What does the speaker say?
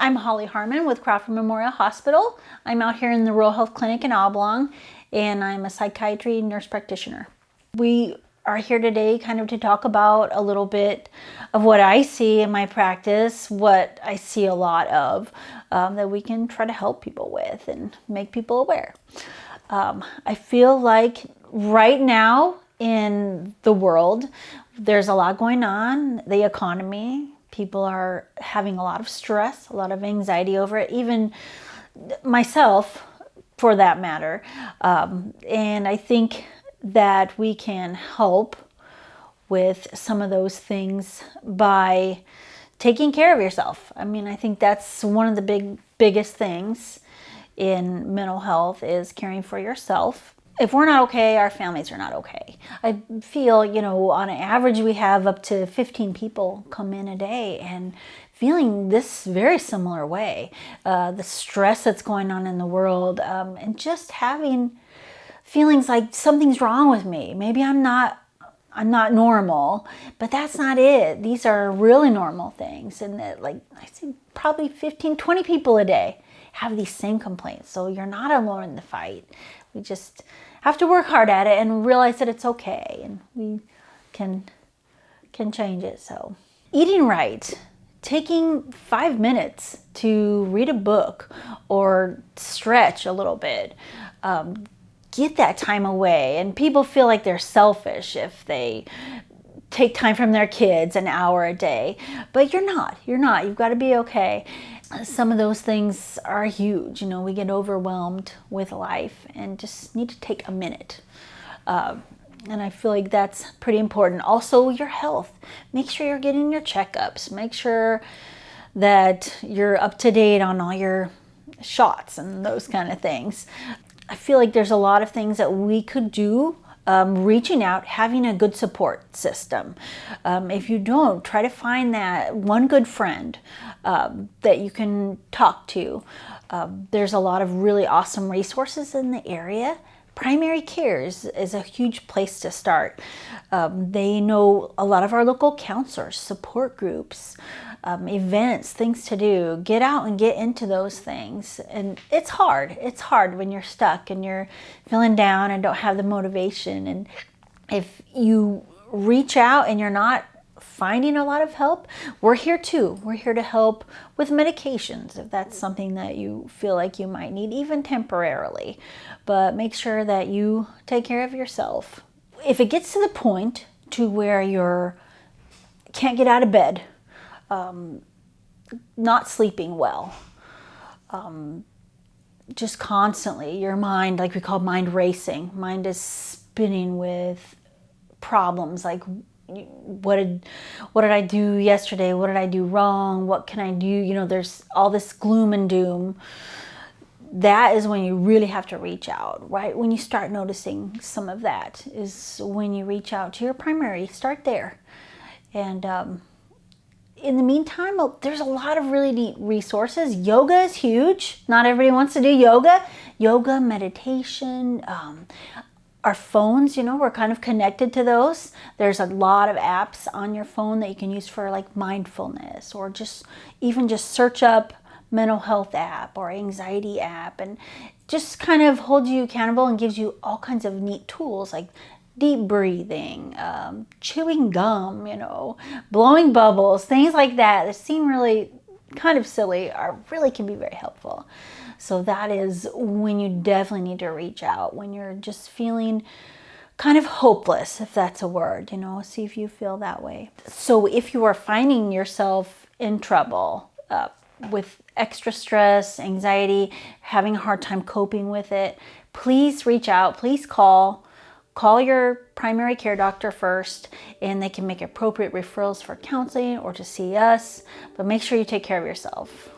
I'm Holly Harmon with Crawford Memorial Hospital. I'm out here in the Rural Health Clinic in Oblong, and I'm a psychiatry nurse practitioner. We are here today kind of to talk about a little bit of what I see in my practice, what I see a lot of, that we can try to help people with and make people aware. I feel like right now in the world, there's a lot going on, the economy. People are having a lot of stress, a lot of anxiety over it, even myself for that matter. And I think that we can help with some of those things by taking care of yourself. I mean, I think that's one of the biggest things in mental health is caring for yourself. If we're not okay, our families are not okay. I feel, on average, we have up to 15 people come in a day and feeling this very similar way. The stress that's going on in the world, and just having feelings like something's wrong with me. Maybe I'm not normal, but that's not it. These are really normal things. And that, I see probably 15, 20 people a day have these same complaints. So you're not alone in the fight. We just have to work hard at it and realize that it's okay, and we can change it. So eating right, taking 5 minutes to read a book or stretch a little bit, get that time away. And people feel like they're selfish if they take time from their kids an hour a day, but you're not. You've got to be okay. Some of those things are huge. We get overwhelmed with life and just need to take a minute. And I feel like that's pretty important. Also, your health. Make sure you're getting your checkups. Make sure that you're up to date on all your shots and those kind of things. I feel like there's a lot of things that we could do. Reaching out, having a good support system. If you don't, try to find that one good friend that you can talk to. There's a lot of really awesome resources in the area. Primary care is a huge place to start. They know a lot of our local counselors, support groups, events, things to do. Get out and get into those things. And it's hard. It's hard when you're stuck and you're feeling down and don't have the motivation. And if you reach out and you're not finding a lot of help, we're here too. We're here to help with medications if that's something that you feel like you might need, even temporarily. But make sure that you take care of yourself. If it gets to the point to where you can't get out of bed, not sleeping well, just constantly, your mind, like we call mind racing. Mind is spinning with problems like, what did I do yesterday? What did I do wrong? What can I do? There's all this gloom and doom. That is when you really have to reach out, right? When you start noticing some of that is when you reach out to your primary. Start there. And in the meantime, there's a lot of really neat resources. Yoga is huge. Not everybody wants to do yoga. Yoga, meditation, our phones, we're kind of connected to those. There's a lot of apps on your phone that you can use for like mindfulness, or just search up mental health app or anxiety app, and just kind of holds you accountable and gives you all kinds of neat tools like deep breathing, chewing gum, blowing bubbles, things like that seem really kind of silly really can be very helpful. So that is when you definitely need to reach out, when you're just feeling kind of hopeless, if that's a word, see if you feel that way. So if you are finding yourself in trouble with extra stress, anxiety, having a hard time coping with it, please reach out, please call your primary care doctor first, and they can make appropriate referrals for counseling or to see us, but make sure you take care of yourself.